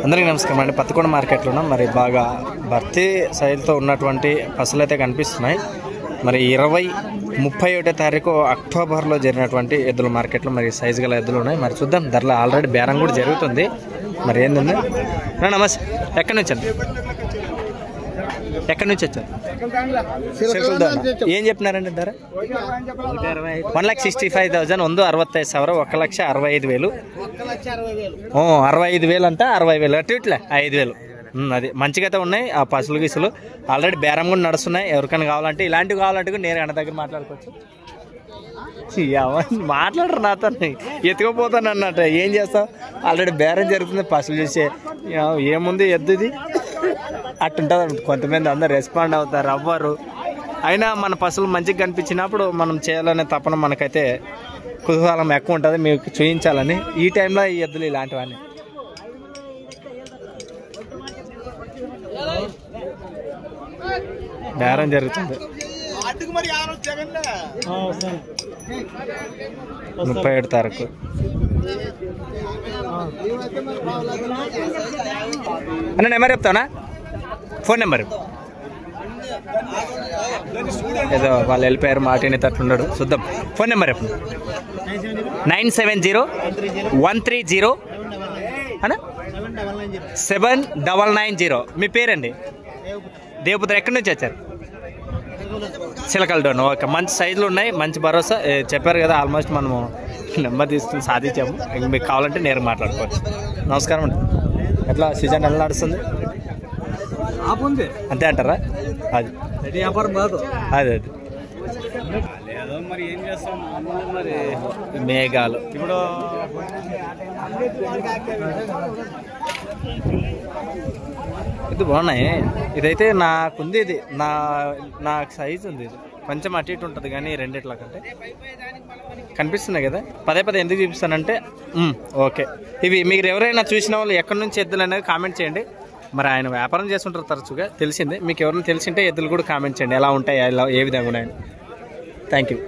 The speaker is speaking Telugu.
అందరికీ నమస్కారం అండి. పత్తికొండ మార్కెట్లో ఉన్నాం. మరి బాగా భర్తీ సైజుతో ఉన్నటువంటి పశువులు అయితే కనిపిస్తున్నాయి. మరి 31 తారీఖు అక్టోబర్లో జరిగినటువంటి ఎద్దుల మార్కెట్లో మరి సైజు గల ఎద్దులు ఉన్నాయి. మరి చూద్దాం, ధరలో ఆల్రెడీ బేరం కూడా జరుగుతుంది. మరి ఏంటండి? నమస్తే, ఎక్కడి నుంచి అండి? ఎక్కడి నుంచి వచ్చారు? ఏం చెప్పినారండి ధర? 1,65,000. 1,65,000. 1,65,000. 65,000 అంట. 60,000 అటు ఇట్లా 5,000. అది మంచిగా అయితే ఉన్నాయి ఆ పసులు గీసులు. ఆల్రెడీ బేరం కూడా నడుస్తున్నాయి. ఎవరికైనా కావాలంటే ఇలాంటివి కావాలంటే కూడా నేను అన్న దగ్గర మాట్లాడుకోవచ్చు. మాట్లాడరు నాతో, ఎత్తుకుపోతాను అన్నట్టు. ఏం చేస్తావు? ఆల్రెడీ బేరం జరుగుతుంది. పసులు చూసే ఏముంది ఎద్దుది అట్టుంటుంది. కొంతమంది అందరు రెస్పాండ్ అవుతారు, అవ్వరు. అయినా మన పశువులు మంచిగా కనిపించినప్పుడు మనం చేయాలనే తపన మనకైతే కుతూహలం ఎక్కువ ఉంటుంది, మీకు చూపించాలని. ఈ టైంలో ఈ ఎద్దులు ఇలాంటివన్నీ బేరం జరుగుతుంది. 37 తారీఖు. అన్న నెంబర్ చెప్తానా? ఫోన్ నెంబర్ ఏదో వాళ్ళు వెళ్ళిపోయారు, మాటిని తట్లున్నాడు. చూద్దాం. ఫోన్ నెంబర్ చెప్పండి. 970-130 అన్న 799. మీ పేరండి? దేవపుత్ర. ఎక్కడి నుంచి వచ్చారు? చిలకల డోన్. ఓకే, మంచి సైజులు ఉన్నాయి, మంచి భరోసా చెప్పారు కదా. ఆల్మోస్ట్ మనము నెంబర్ తీసుకుని సాధించాము. మీకు కావాలంటే నేరుగా మాట్లాడుకోవచ్చు. నమస్కారం అండి. ఎట్లా సీజన్ ఎలా నడుస్తుంది? అంతే అంటారా? అది వ్యాపారం కాదు. అదే అది మరి ఏం చేస్తాం. మరి మేఘాలు ఇప్పుడు ఇది బాగున్నాయి. ఇదైతే నాకుంది, ఇది నాకు సైజు ఉంది. ఇది కొంచెం అటు ఇటు ఉంటుంది కానీ రెండిట్ల కంటే కనిపిస్తున్నాయి కదా. పదే ఎందుకు చూపిస్తానంటే ఓకే, ఇవి మీరు ఎవరైనా చూసిన వాళ్ళు ఎక్కడి నుంచి ఎద్దులు అనేది కామెంట్ చేయండి. మరి ఆయన వ్యాపారం చేస్తుంటారు తరచుగా, తెలిసిందే. మీకు ఎవరైనా తెలిసింటే ఎద్దులు కూడా కామెంట్ చేయండి, ఎలా ఉంటాయి, ఎలా ఏ విధంగా ఉన్నాయని. Thank you.